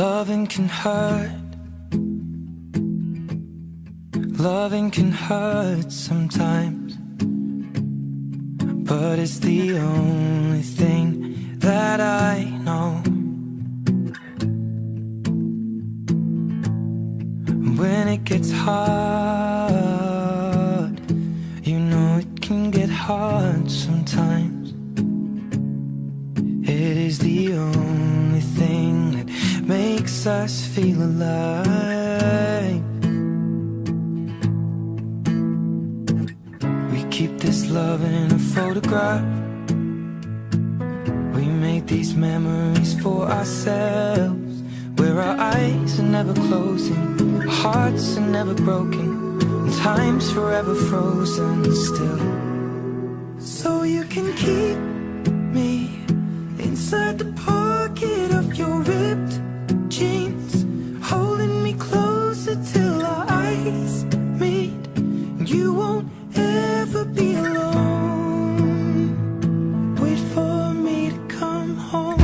Loving can hurt. Loving can hurt sometimes, but it's the only thing that I know. When it gets hard, you know it can get hard sometimes. It is the only thing that makes us feel alive. We keep this love in a photograph. We make these memories for ourselves, where our eyes are never closing, our hearts are never broken, and time's forever frozen still. So you can keep me inside the pocket of your ripped jeans, holding me closer till our eyes meet. You won't ever be alone. Wait for me to come home.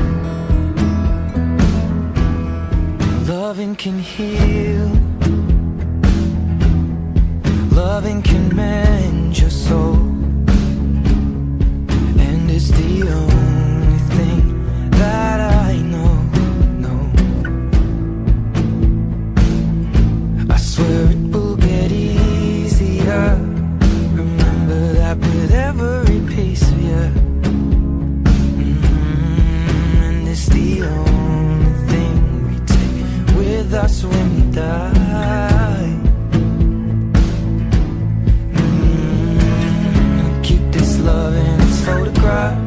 Loving can heal. Loving can mend your soul, and it's the only thing that I know. I swear it will get easier. Remember that with every piece of you. And it's the only thing we take with us when we die. Keep this love in its photograph.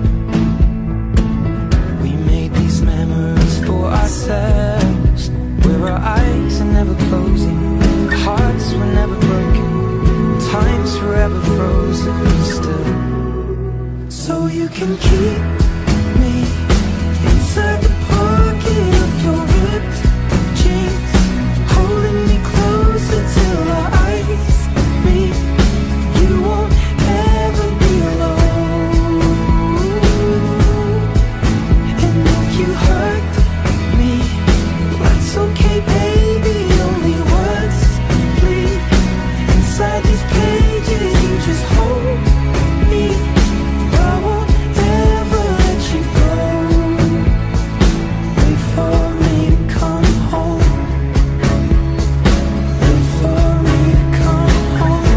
We made these memories for ourselves, where our eyes are never closing, our hearts were never broken, time's forever frozen still. So you can keep me inside the pocket of your ripped jeans, holding me closer till our eyes meet. You won't ever be alone. And if you hurt me, that's okay, baby. Only words bleed inside these pages. You just hold me. I won't ever let you go. Wait for me to come home. Wait for me to come home.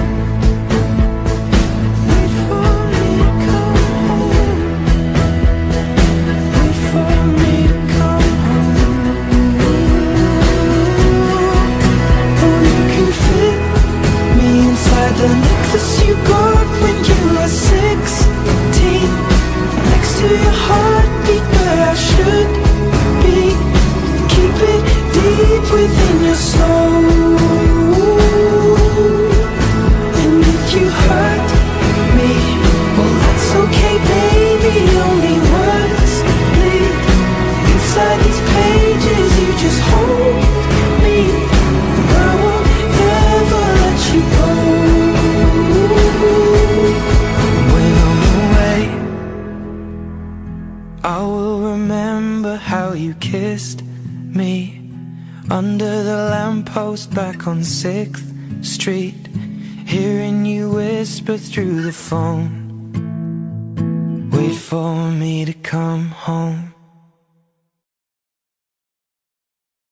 Wait for me to come home. Wait for me to come home. Oh, you can fit me inside the necklace you got when you were 16, next to your heartbeat where I should be. Keep it deep within your soul. And if you hurt me, well, that's okay, baby. Only words bleed inside these pages. You just hold me. I won't ever let you go. When I'm away, I will remember how you kissed me under the lamppost back on 6th Street, hearing you whisper through the phone. Wait for me to come home.